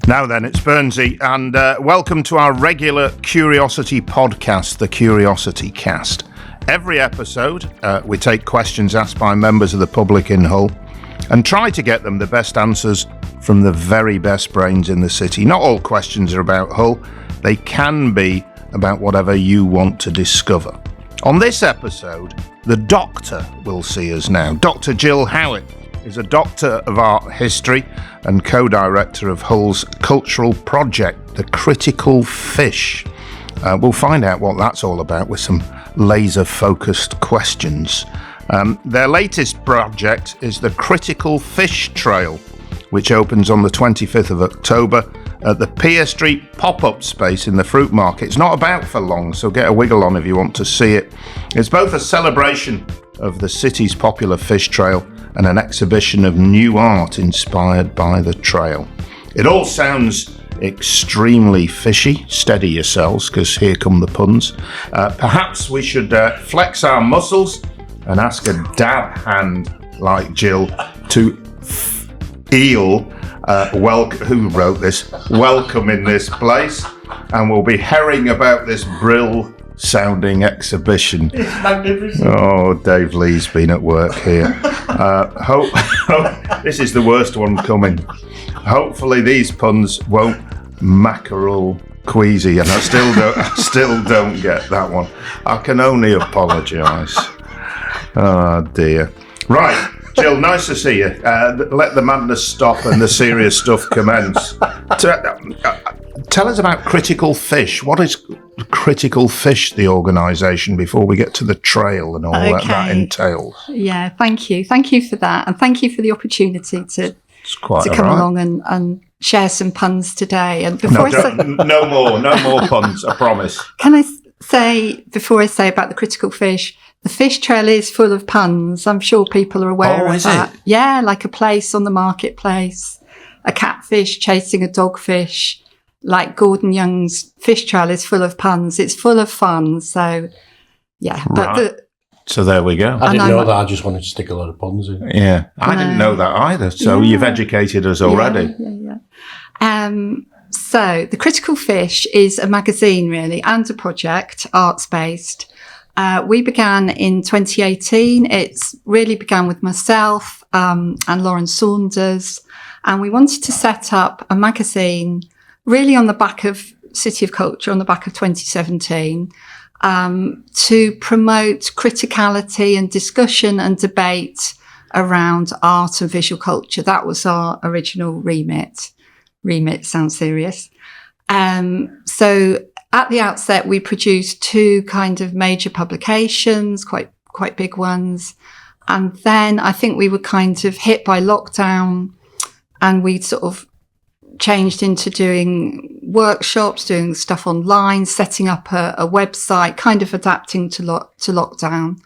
Now then, it's Burnsy, and welcome to our regular Curiosity podcast, the CuriosityCast. Every episode, we take questions asked by members of the public in Hull and try to get them the best answers from the very best brains in the city. Not all questions are about Hull. They can be about whatever you want to discover. On this episode, the Doctor will see us now. Dr Jill Howitt is a Doctor of Art History and co-director of Hull's cultural project, The Critical Fish. We'll find out what that's all about with some laser-focused questions. Their latest project is the Critical Fish Trail, which opens on the 25th of October at the Pier Street pop-up space in the fruit market. It's not about for long, so get a wiggle on if you want to see it. It's both a celebration of the city's popular fish trail and an exhibition of new art inspired by the trail. It all sounds extremely fishy. Steady yourselves, because here come the puns. Perhaps we should flex our muscles and ask a dab hand like Jill to eel who wrote this, welcome in this place, and we'll be herring about this brill sounding exhibition. Oh, Dave Lee's been at work here. This is the worst one coming. Hopefully these puns won't mackerel queasy, and I still don't get that one. I can only apologise. Oh dear. Right, Jill, nice to see you. Let the madness stop and the serious stuff commence. Tell us about Critical Fish. What is Critical Fish, the organisation, before we get to the trail and all that entails? Yeah, thank you. Thank you for that. And thank you for the opportunity to come along and share some puns today. And before no more puns, I promise. Can I say, before I say about the Critical Fish, the fish trail is full of puns. I'm sure people are aware of that. It? Yeah, like a place on the marketplace, a catfish chasing a dogfish. Like Gordon Young's fish trail is full of puns. It's full of fun. So, yeah. Right. So there we go. I didn't know that. I just wanted to stick a lot of puns in. Yeah, I didn't know that either. So you've educated us already. Yeah. So the Critical Fish is a magazine, really, and a project, arts-based. We began in 2018. It's really began with myself and Lauren Saunders. And we wanted to set up a magazine really on the back of City of Culture, on the back of 2017, to promote criticality and discussion and debate around art and visual culture. That was our original remit. Remit sounds serious. So at the outset, we produced two kind of major publications, quite big ones. And then I think we were kind of hit by lockdown, and we sort of changed into doing workshops, doing stuff online, setting up a website, kind of adapting to lockdown.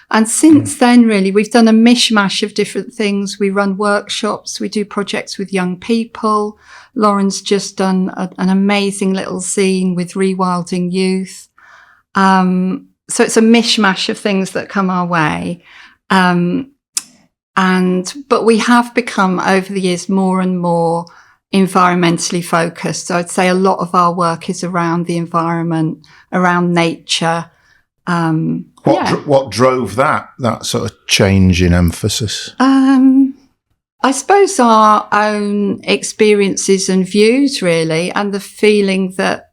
And since then, really, we've done a mishmash of different things. We run workshops, we do projects with young people. Lauren's just done an amazing little zine with Rewilding Youth. So it's a mishmash of things that come our way. But we have become, over the years, more and more environmentally focused. So I'd say a lot of our work is around the environment, around nature. What drove that sort of change in emphasis? I suppose our own experiences and views, really, and the feeling that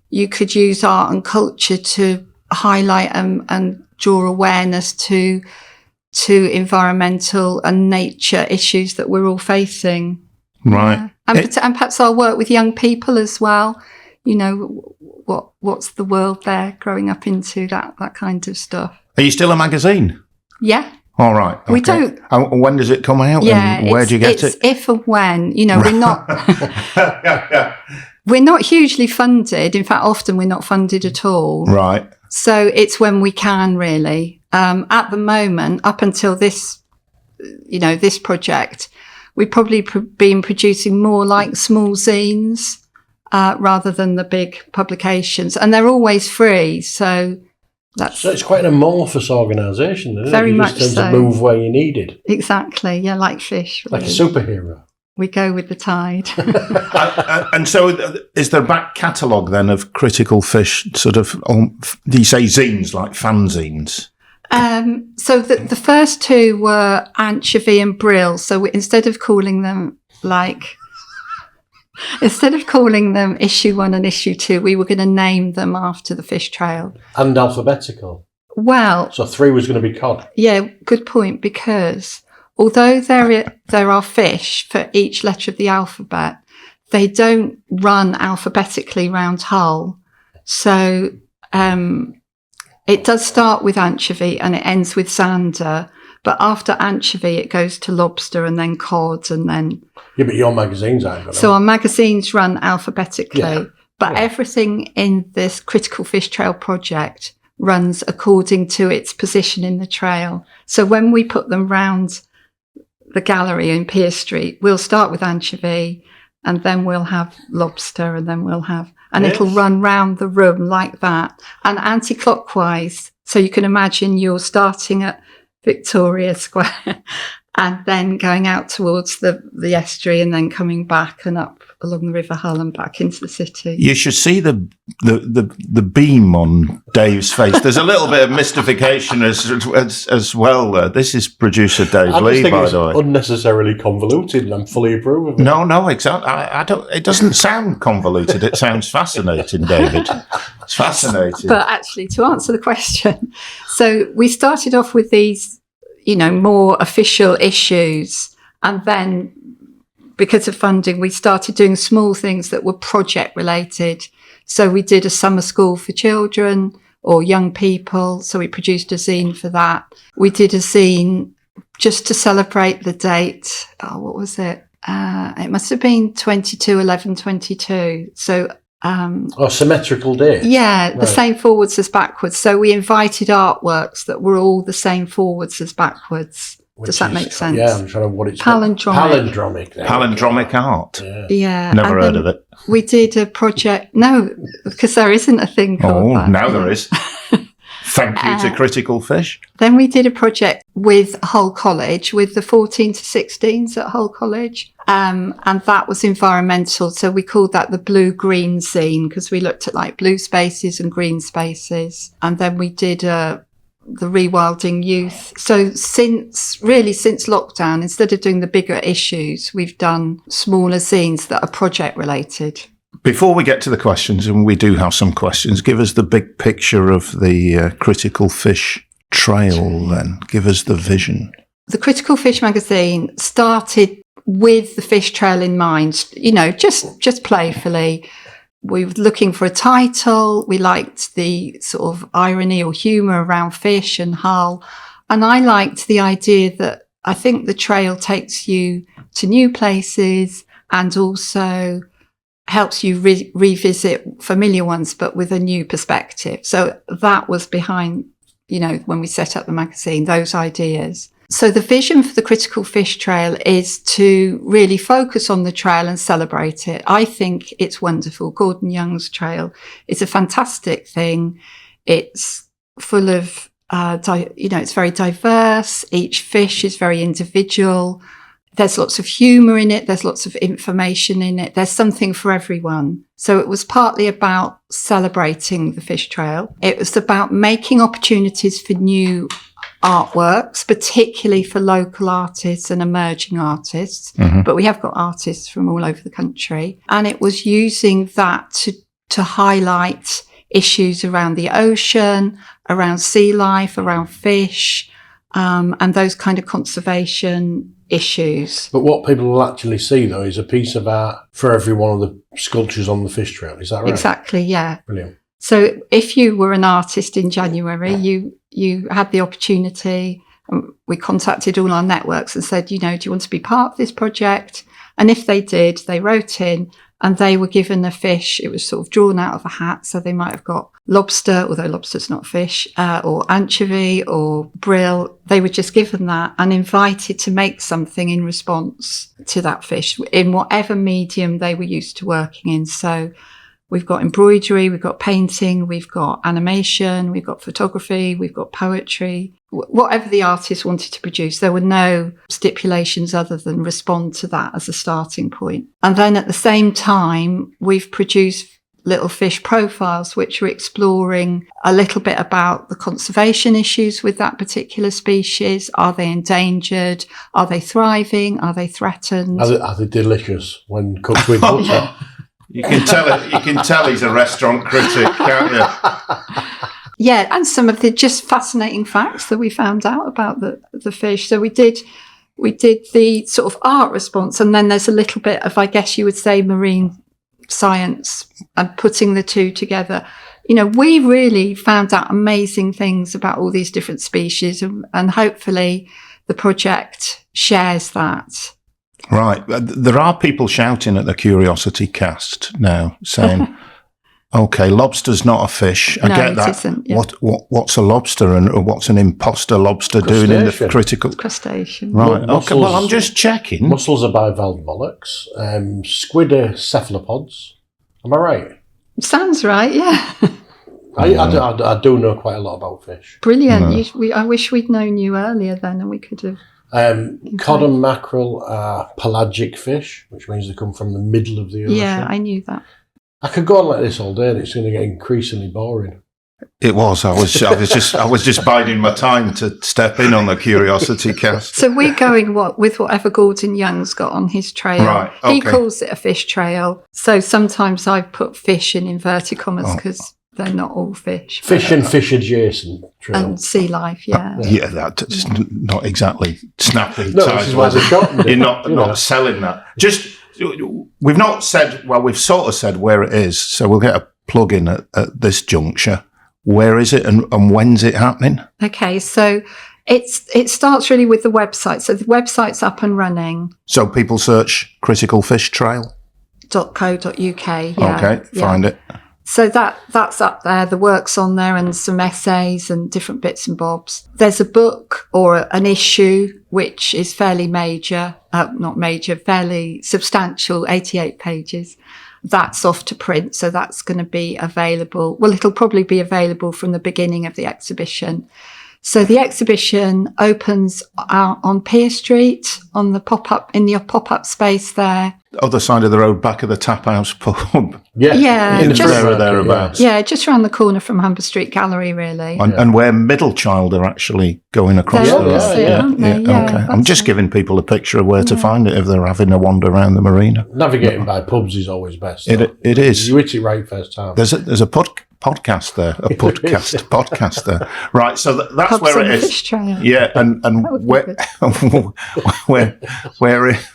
you could use art and culture to highlight and draw awareness to environmental and nature issues that we're all facing. Right. Yeah. And perhaps our work with young people as well. You know, what's the world they're growing up into, that kind of stuff. Are you still a magazine? Yeah. All right. Okay. We don't. And when does it come out? Yeah. And where do you get it? If and when. You know, we're not. We're not hugely funded. In fact, often we're not funded at all. Right. So it's when we can, really. At the moment, up until this project, we've probably been producing more like small zines rather than the big publications, and they're always free. So it's quite an amorphous organisation, isn't it? Very much so. You just tend so. to move where you need it. Exactly, yeah, like fish. Really. Like a superhero. we go with the tide. And so is there a back catalogue then of critical fish sort of, do you say zines, like fanzines? So the first two were anchovy and brill. So instead of calling them issue 1 and issue 2, we were going to name them after the fish trail. And alphabetical. Well, So 3 was going to be cod. yeah, good point, because although there are fish for each letter of the alphabet, they don't run alphabetically round Hull. So it does start with anchovy and it ends with zander, but after anchovy it goes to lobster and then cod and then... Yeah, but your magazines aren't going to. So our magazines run alphabetically, but Yeah. everything in this Critical Fish Trail project runs according to its position in the trail. So when we put them round the gallery in Pier Street, we'll start with anchovy and then we'll have lobster and then we'll have... And it'll run round the room like that and anti-clockwise. So you can imagine you're starting at Victoria Square and then going out towards the estuary and then coming back and up along the River Hull and back into the city. You should see the beam on Dave's face. There's a little bit of mystification as well. This is producer Dave Lee, by the way. Unnecessarily convoluted, and I'm fully approve of it. No, exactly. I don't. It doesn't sound convoluted. It sounds fascinating, David. It's fascinating. But actually, to answer the question, so we started off with these, more official issues, and then because of funding, we started doing small things that were project related. So we did a summer school for children or young people. So we produced a zine for that. We did a zine just to celebrate the date. Oh, what was it? It must have been 22/11/22. So, symmetrical date. Yeah, Right. the same forwards as backwards. So we invited artworks that were all the same forwards as backwards. Does that make sense? Yeah, I'm trying to what it's Palindromic. Palindromic art. Yeah. Never heard of it. We did a project. No, because there isn't a thing called that. Now there is. Thank you to Critical Fish. Then we did a project with Hull College, with the 14 to 16s at Hull College. And that was environmental. So we called that the blue-green zine because we looked at like blue spaces and green spaces. And then we did the Rewilding Youth. So since lockdown, instead of doing the bigger issues, we've done smaller zines that are project related. Before we get to the questions, and we do have some questions, give us the big picture of the Critical Fish Trail then. Give us the vision. The Critical Fish magazine started with the fish trail in mind, just playfully. We were looking for a title. We liked the sort of irony or humour around fish and Hull. And I liked the idea that I think the trail takes you to new places and also helps you revisit familiar ones, but with a new perspective. So that was behind, when we set up the magazine, those ideas. So the vision for the Critical Fish Trail is to really focus on the trail and celebrate it. I think it's wonderful. Gordon Young's trail is a fantastic thing. It's full of, it's very diverse. Each fish is very individual. There's lots of humour in it. There's lots of information in it. There's something for everyone. So it was partly about celebrating the fish trail. It was about making opportunities for new artworks, particularly for local artists and emerging artists. Mm-hmm. But we have got artists from all over the country. And it was using that to highlight issues around the ocean, around sea life, around fish, and those kind of conservation issues. But what people will actually see, though, is a piece of art for every one of the sculptures on the fish trail. Is that right? Exactly, yeah. Brilliant. So if you were an artist in January, you had the opportunity. We contacted all our networks and said, do you want to be part of this project? And if they did, they wrote in and they were given a fish. It was sort of drawn out of a hat. So they might have got lobster, although lobster's not fish, or anchovy or brill. They were just given that and invited to make something in response to that fish in whatever medium they were used to working in. So We've got embroidery, we've got painting, we've got animation, we've got photography, we've got poetry. Whatever the artist wanted to produce, there were no stipulations other than respond to that as a starting point. And then at the same time, we've produced little fish profiles, which are exploring a little bit about the conservation issues with that particular species. Are they endangered? Are they thriving? Are they threatened? Are they delicious when cooked with butter? You can tell he's a restaurant critic, can't you? Yeah, and some of the just fascinating facts that we found out about the fish. So we did the sort of art response, and then there's a little bit of, I guess you would say, marine science and putting the two together. You know, we really found out amazing things about all these different species, and hopefully the project shares that. Right. There are people shouting at the CuriosityCast now saying, okay, lobster's not a fish. I get that. Isn't, yeah. What's a lobster and what's an imposter lobster doing in the critical? Crustacean. Right. Okay. Well, I'm just checking. Mussels are bivalve mollusks. Squid are cephalopods. Am I right? Sounds right, yeah. I do know quite a lot about fish. Brilliant. No. I wish we'd known you earlier then, and we could have. Cod and mackerel are pelagic fish, which means they come from the middle of the ocean. Yeah, I knew that. I could go on like this all day, and it's going to get increasingly boring. It was. I was just biding my time to step in on the CuriosityCast. So we're going with whatever Gordon Young's got on his trail. Right. Okay. He calls it a fish trail. So sometimes I put fish in inverted commas because they're not all fish. Fish and fish adjacent trail. And sea life, yeah. Yeah, that's not exactly snappy. No, this is why they're shot. You're not selling that. Just, we've not said, well, we've sort of said where it is, so we'll get a plug in at this juncture. Where is it and when's it happening? Okay, so it starts really with the website. So the website's up and running. So people search Critical Fish Trail? .co.uk, yeah. Okay, find it. So that's up there. The work's on there and some essays and different bits and bobs. There's a book or an issue which is fairly major, fairly substantial, 88 pages. That's off to print, so that's going to be available. Well, it'll probably be available from the beginning of the exhibition. So the exhibition opens on Pier Street in the pop-up space there. Other side of the road, back of the Tap House pub. Yeah. In there or thereabouts. Yeah, just around the corner from Humber Street Gallery, really. And where Middlechild are actually going across the road. Yeah, okay. I'm just giving people a picture of where to find it if they're having a wander around the marina. Navigating by pubs is always best. It is. You hit it right first time. There's a podcast there. Podcast there. Right, so that's Pubs where it is. Fish trail. Yeah, and where it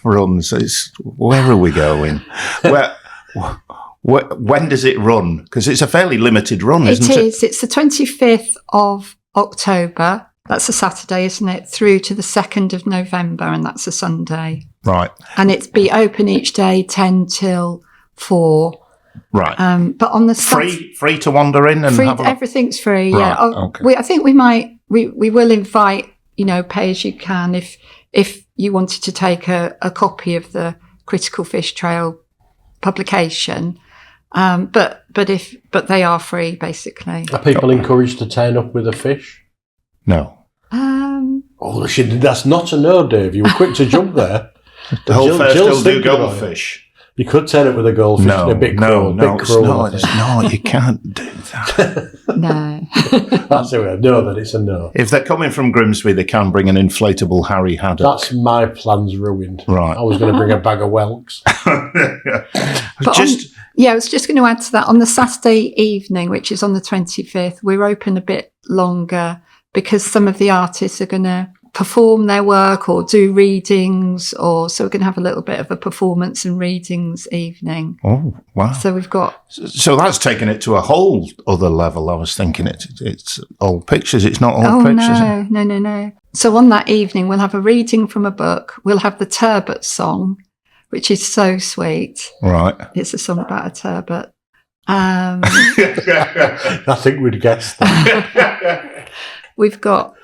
runs. Where are we going? When does it run? Because it's a fairly limited run, isn't it? It is. It's the 25th of October. That's a Saturday, isn't it? Through to the 2nd of November, and that's a Sunday. Right. And it's be open each day, 10 till 4. Right. But on the free to wander in and have a look? Everything's free. Right, yeah. okay. I think we will invite, pay as you can if you wanted to take a copy of the Critical Fish Trail publication. But they are free basically. Are people encouraged to turn up with a fish? No. That's not a no, Dave. You were quick to jump there. The whole fair still do goldfish. You could turn it with a goldfish. No, a bit cruel. It's not. You can't do that. No. That's it. No, then it's a no. If they're coming from Grimsby, they can bring an inflatable Harry Haddock. That's my plans ruined. Right. I was going to bring a bag of whelks. I was just going to add to that. On the Saturday evening, which is on the 25th, we're open a bit longer because some of the artists are going to perform their work or do readings, so we're going to have a little bit of a performance and readings evening. Oh, wow. So we've got... So that's taken it to a whole other level. I was thinking it's old pictures. It's not old pictures. No. So on that evening, we'll have a reading from a book. We'll have the turbot song, which is so sweet. Right. It's a song about a turbot. I think we'd guess that. We've got...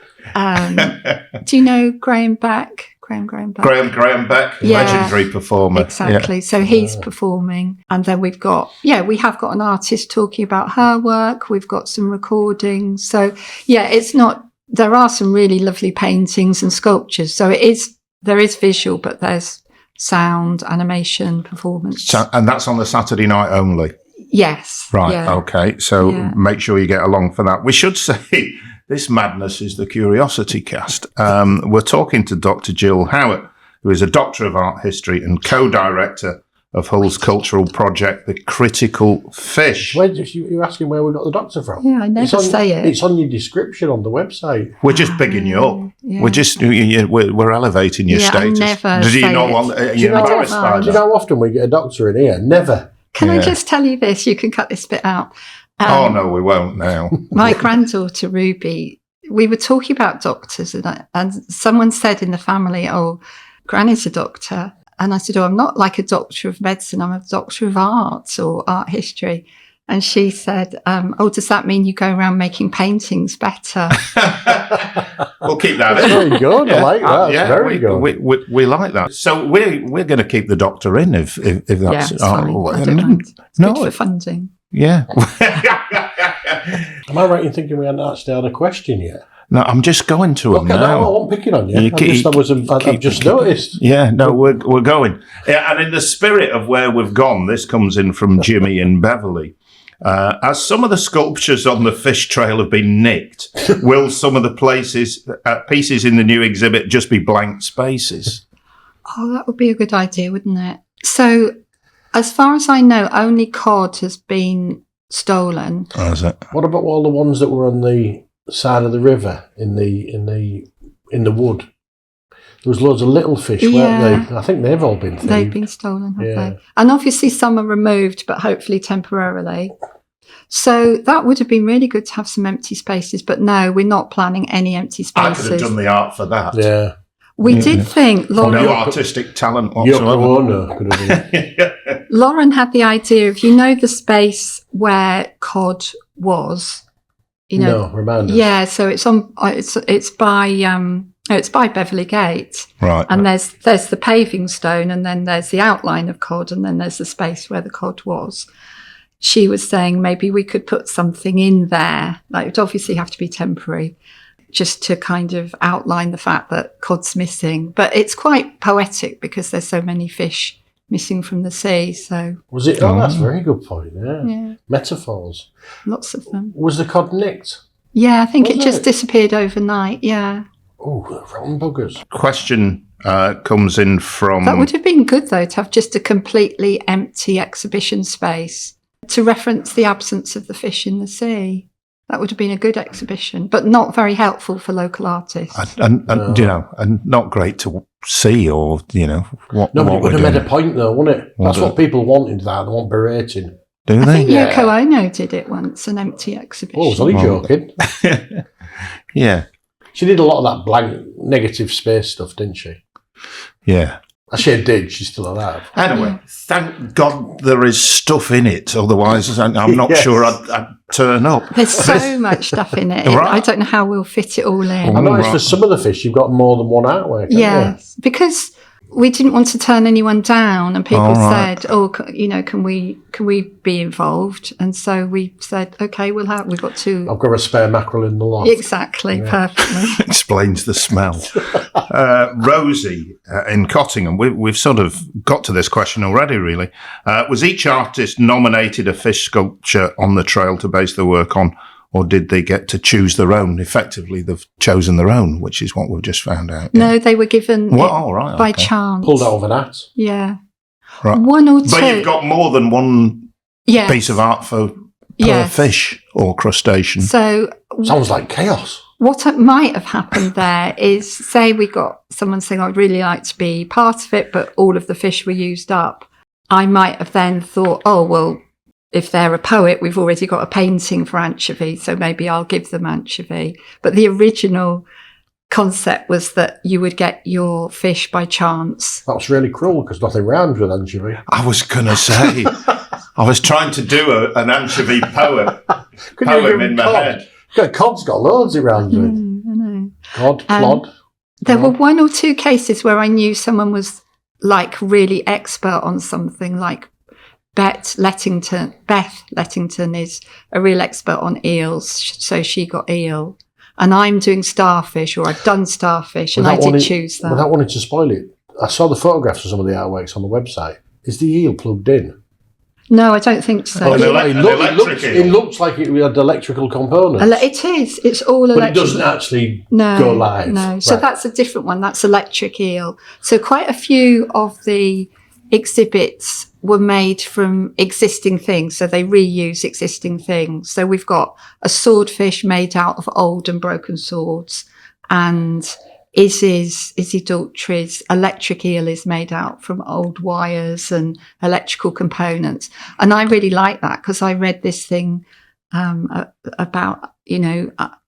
do you know Graham Beck? Graham Beck. Graham Beck, legendary performer. Exactly. So he's performing. And then we have got an artist talking about her work. We've got some recordings. So, there are some really lovely paintings and sculptures. So there is visual, but there's sound, animation, performance. And that's on the Saturday night only? Yes. Right, yeah. okay. So make sure you get along for that. We should say this madness is the CuriosityCast. We're talking to Dr Jill Howitt, who is a Doctor of Art History and co-director of Hull's cultural project, The Critical Fish. You're asking where we got the doctor from? Yeah, I never say it. It's on your description on the website. We're just bigging you up. Yeah. We're elevating your status. I never Do you say not it. want? Are you embarrassed by that? Do you know how often we get a doctor in here? Never. Can I just tell you this? You can cut this bit out. Oh no, we won't now. My granddaughter Ruby. We were talking about doctors, and someone said in the family, "Oh, Granny's a doctor." And I said, I'm not like a doctor of medicine. I'm a doctor of art or art history. And she said, does that mean you go around making paintings better? We'll keep that in. Very good. I like that. Very good. We like that. So we're going to keep the doctor in if that's... Yeah, it's fine. I don't mind. It's good for funding. Yeah. Am I right in thinking we hadn't actually had a question yet? No, I'm just going to them now. I won't picking on you. I've just noticed. Yeah, no, we're going. Yeah, and in the spirit of where we've gone, this comes in from Jimmy in Beverley. As some of the sculptures on the fish trail have been nicked, will some of the pieces in the new exhibit just be blank spaces? Oh, that would be a good idea, wouldn't it? So, as far as I know, only cod has been stolen. Oh, is it? What about all the ones that were on the side of the river in the wood? There was loads of little fish, weren't they? I think they've all been thieved. They've been stolen, have they? And obviously some are removed, but hopefully temporarily. So that would have been really good to have some empty spaces, but no, we're not planning any empty spaces. I could have done the art for that. Yeah. We did think Lauren... No artistic talent whatsoever. Could have been. Lauren had the idea of, the space where cod was... No, remind us. Yeah, so it's by Beverley Gate, right? And there's the paving stone, and then there's the outline of cod, and then there's the space where the cod was. She was saying maybe we could put something in there. Like, it would obviously have to be temporary, just to kind of outline the fact that cod's missing. But it's quite poetic because there's so many fish missing from the sea. So was it? Oh, that's a very good point. Yeah. Metaphors. Lots of them. Was the cod nicked? Yeah, I think it just disappeared overnight. Yeah. Oh, rotten buggers. Question comes in from... That would have been good, though, to have just a completely empty exhibition space to reference the absence of the fish in the sea. That would have been a good exhibition, but not very helpful for local artists. And not great to see, or, what. No, but it would have made a point, though, wouldn't it? That's what people want into that. They want berating. Do they? I think Yoko Ono did it once, an empty exhibition. Oh, was only joking. Yeah. She did a lot of that blank, negative space stuff, didn't she? Yeah. She did. She's still alive. Anyway, thank God there is stuff in it. Otherwise, I'm not sure I'd turn up. There's so much stuff in it. Right. I don't know how we'll fit it all in. I noticed for some of the fish, you've got more than one artwork. Yes, because we didn't want to turn anyone down, and people said, can we be involved? And so we said, okay, we've got two. I've got a spare mackerel in the loft. Exactly, perfectly. Explains the smell. Rosie in Cottingham, we've sort of got to this question already, really. Was each artist nominated a fish sculpture on the trail to base their work on, or did they get to choose their own? Effectively, they've chosen their own, which is what we've just found out. No, they were given by chance. Pulled out of an hat. Yeah. Right. One or two. But you've got more than one piece of art per fish or crustacean. So sounds like chaos. What might have happened there is, say we got someone saying, I'd really like to be part of it, but all of the fish were used up. I might have then thought, if they're a poet, we've already got a painting for anchovy, so maybe I'll give them anchovy. But the original concept was that you would get your fish by chance. That's really cruel, because nothing rhymes with anchovy. I was going to say, I was trying to do an anchovy poem in my head. Cod's got loads it rhymes with. I know. Cod, plod. There were one or two cases where I knew someone was like really expert on something, like Beth Lettington is a real expert on eels, so she got eel. And I'm doing starfish, or I've done starfish, and I did choose that. Without wanting to spoil it, I saw the photographs of some of the artworks on the website. Is the eel plugged in? No, I don't think so. It looks like it had electrical components. It is. It's all electric. But it doesn't actually go live. No, so that's a different one. That's electric eel. So quite a few of the exhibits were made from existing things. So they reuse existing things. So we've got a swordfish made out of old and broken swords, and Izzy Daltrey's electric eel is made out from old wires and electrical components. And I really like that because I read this thing about,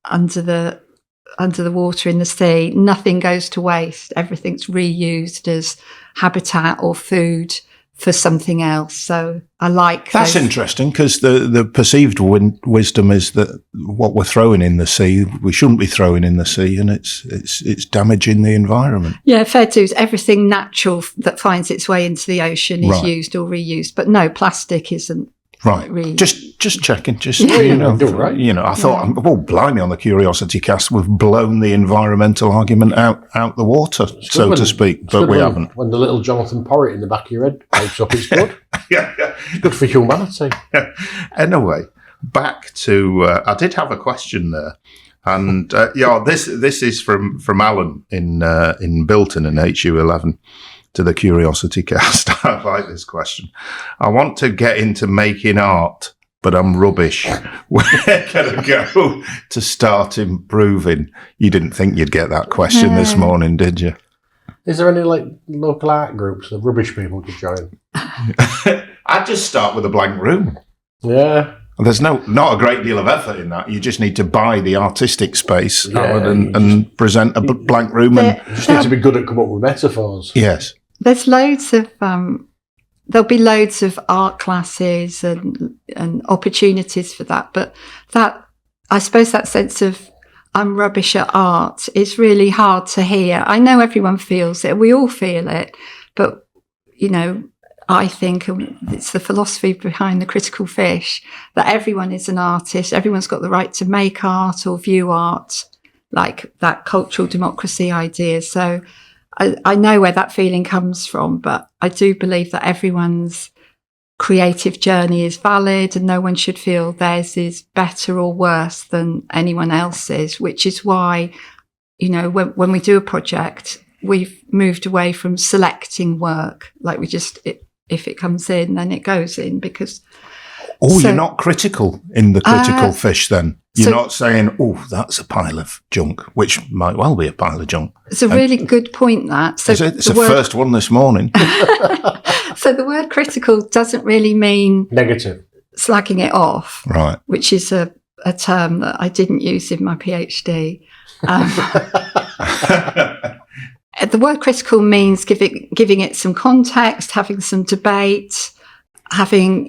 under the water in the sea, nothing goes to waste. Everything's reused as habitat or food for something else. So I like that's interesting, because the perceived wisdom is that what we're throwing in the sea, we shouldn't be throwing in the sea, and it's damaging the environment. Yeah, fair dues. Everything natural that finds its way into the ocean is used or reused, but no, plastic isn't. Right. Really. Just checking. Right. I thought, blimey, on the CuriosityCast, we've blown the environmental argument out the water, so to speak, but we haven't. When the little Jonathan Porritt in the back of your head wakes up, it's good. Yeah. Good for humanity. Anyway, back to, I did have a question there. And this is from Alan in Bilton in HU11. To the CuriosityCast. I like this question. I want to get into making art, but I'm rubbish. Where can I go to start improving? You didn't think you'd get that question this morning, did you? Is there any local art groups that rubbish people could join? I'd just start with a blank room. Yeah. There's not a great deal of effort in that. You just need to buy the artistic space and present a blank room. You just need to be good at coming up with metaphors. Yes. There's loads of there'll be loads of art classes and opportunities for that. But I suppose that sense of I'm rubbish at art is really hard to hear. I know everyone feels it. We all feel it. But, I think it's the philosophy behind the critical fish that everyone is an artist. Everyone's got the right to make art or view art, like that cultural democracy idea. So I know where that feeling comes from, but I do believe that everyone's creative journey is valid and no one should feel theirs is better or worse than anyone else's, which is why, when we do a project, we've moved away from selecting work. Like if it comes in, then it goes in because... you're not critical in the critical fish then? You're not saying, that's a pile of junk, which might well be a pile of junk. It's a really good point, that. So it's the first one this morning. So the word critical doesn't really mean... negative. Slagging it off. Right. Which is a term that I didn't use in my PhD. The word critical means giving it some context, having some debate, having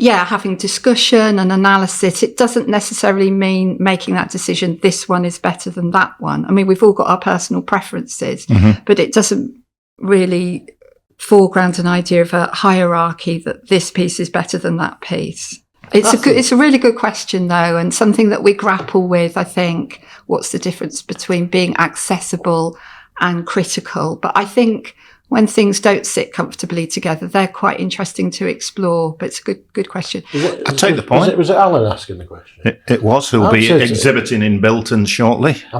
discussion and analysis. It doesn't necessarily mean making that decision, this one is better than that one. I mean, we've all got our personal preferences, but it doesn't really foreground an idea of a hierarchy that this piece is better than that piece. It's a really good question, though, and something that we grapple with, I think. What's the difference between being accessible and critical? But I think when things don't sit comfortably together, they're quite interesting to explore. But it's a good question. I take the point. Was it Alan asking the question? It was. Who'll be exhibiting in Bilton shortly. I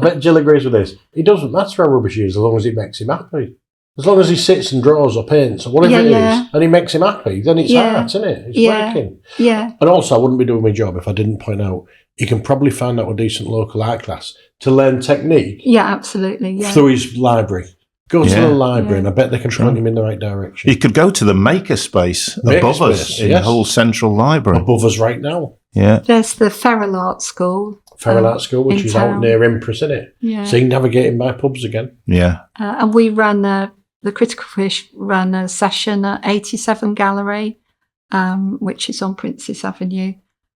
bet Jill agrees with this. It doesn't matter how rubbish he is as long as it makes him happy. As long as he sits and draws or paints or whatever it is, and he makes him happy, then it's art, isn't it? It's working. Yeah. And also, I wouldn't be doing my job if I didn't point out you can probably find out a decent local art class to learn technique. Yeah, absolutely. Yeah. Through his library. Go to the library and I bet they can point him in the right direction. You could go to the makerspace above us in Hull Central Library. Above us right now. Yeah. There's the Feral Art School. Feral Art School, which is out near Impress, isn't it? Yeah. So you can navigate in by pubs again. Yeah. And we ran the Critical Fish ran a session at 87 Gallery, which is on Princess Avenue.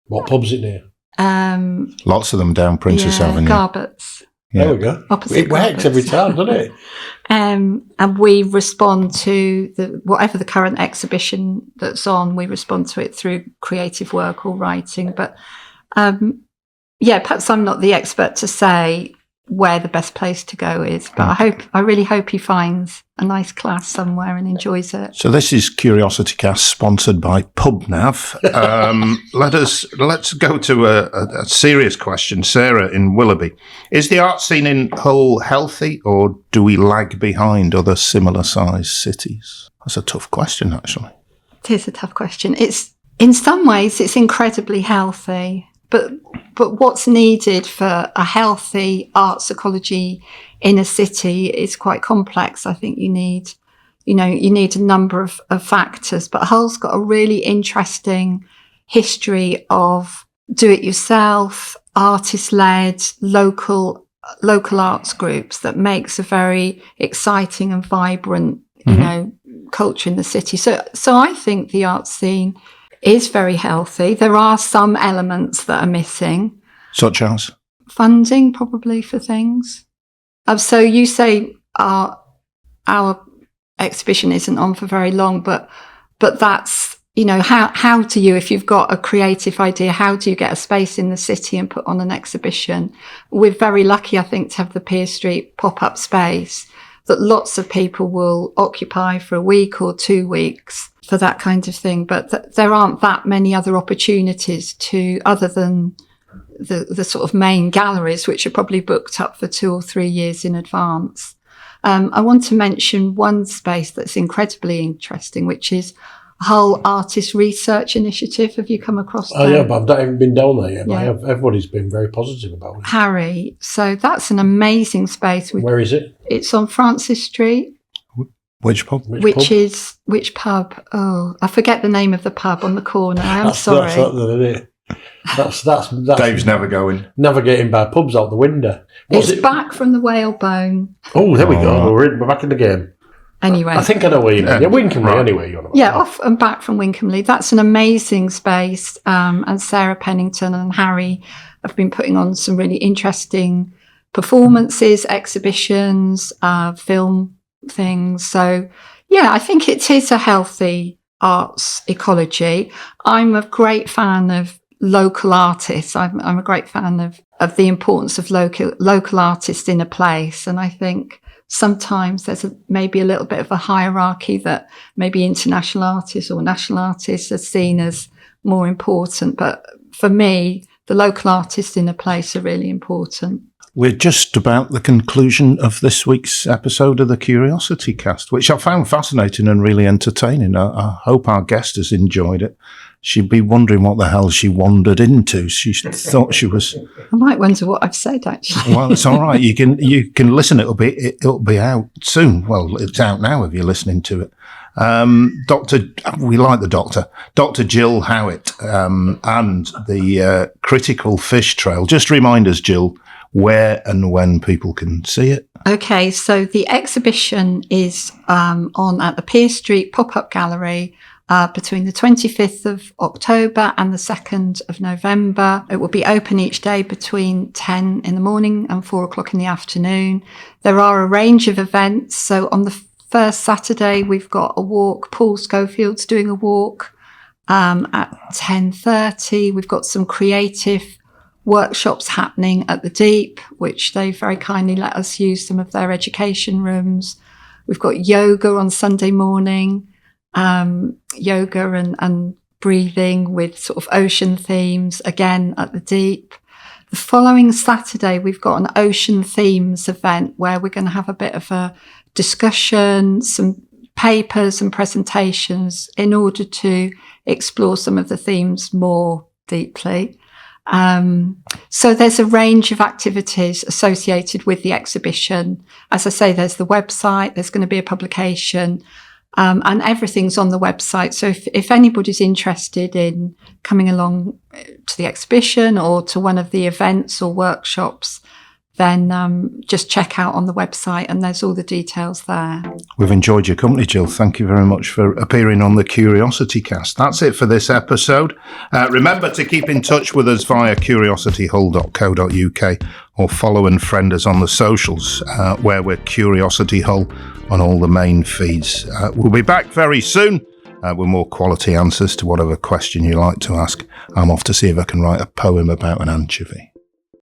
What pub's it near? Lots of them down Princess Avenue. Garbutt's. There we go. It works every time, doesn't it? And we respond to whatever the current exhibition that's on, we respond to it through creative work or writing. But perhaps I'm not the expert to say where the best place to go is, but I really hope he finds a nice class somewhere and enjoys it. So this is CuriosityCast, sponsored by PubNav. Let's go to a serious question. Sarah in Willoughby. Is the art scene in Hull healthy, or do we lag behind other similar-sized cities? That's a tough question, actually. It is a tough question. In some ways, it's incredibly healthy. But what's needed for a healthy arts ecology in a city is quite complex. I think you need a number of factors. But Hull's got a really interesting history of do-it-yourself, artist-led, local arts groups that makes a very exciting and vibrant, culture in the city. So I think the art scene is very healthy. There are some elements that are missing. Such as? Funding, probably, for things. So you say our exhibition isn't on for very long, but that's, how do you, if you've got a creative idea, how do you get a space in the city and put on an exhibition? We're very lucky, I think, to have the Pier Street pop-up space that lots of people will occupy for a week or 2 weeks for that kind of thing. But there aren't that many other opportunities other than the sort of main galleries, which are probably booked up for 2 or 3 years in advance. I want to mention one space that's incredibly interesting, which is Hull Artist Research Initiative. Have you come across that? Oh, yeah, but I've not even been down there yet. Yeah. But everybody's been very positive about it. Harry. So that's an amazing space. Where is it? It's on Francis Street. Which pub? Which pub? Oh, I forget the name of the pub on the corner. I'm sorry. That's Dave's never going. Navigating by pubs out the window. It's back from the Whalebone. Oh, there we go. We're back in the game. Anyway. I think I know where you mean. Yeah, Wincolnley, anyway. Off and back from Wincolnley. That's an amazing space. And Sarah Pennington and Harry have been putting on some really interesting performances, exhibitions, film things. So, I think it is a healthy arts ecology. I'm a great fan of local artists. I'm a great fan of the importance of local artists in a place. And I think sometimes there's maybe a little bit of a hierarchy that maybe international artists or national artists are seen as more important. But for me, the local artists in a place are really important. We're just about the conclusion of this week's episode of the CuriosityCast, which I found fascinating and really entertaining. I hope our guest has enjoyed it. She'd be wondering what the hell she wandered into. She thought she was... I might wonder what I've said, actually. Well, it's all right. You can listen. It'll be out soon. Well, it's out now if you're listening to it. We like the doctor, Dr Jill Howitt, and the Critical Fish Trail. Just remind us, Jill, where and when people can see it. Okay, so the exhibition is on at the Pier Street Pop-Up Gallery between the 25th of October and the 2nd of November. It will be open each day between 10 in the morning and 4 o'clock in the afternoon. There are a range of events. So on the first Saturday, we've got a walk. Paul Schofield's doing a walk at 10:30. We've got some creative workshops happening at the Deep, which they very kindly let us use some of their education rooms. We've got yoga on Sunday morning, yoga and breathing with sort of ocean themes, again at the Deep. The following Saturday, we've got an ocean themes event where we're going to have a bit of a discussion, some papers and presentations in order to explore some of the themes more deeply. So there's a range of activities associated with the exhibition. As I say, there's the website, there's going to be a publication, and everything's on the website. So if anybody's interested in coming along to the exhibition or to one of the events or workshops, then just check out on the website and there's all the details there. We've enjoyed your company, Jill. Thank you very much for appearing on the CuriosityCast. That's it for this episode. Remember to keep in touch with us via curiosityhull.co.uk or follow and friend us on the socials, where we're Curiosity Hull on all the main feeds. We'll be back very soon with more quality answers to whatever question you like to ask. I'm off to see if I can write a poem about an anchovy.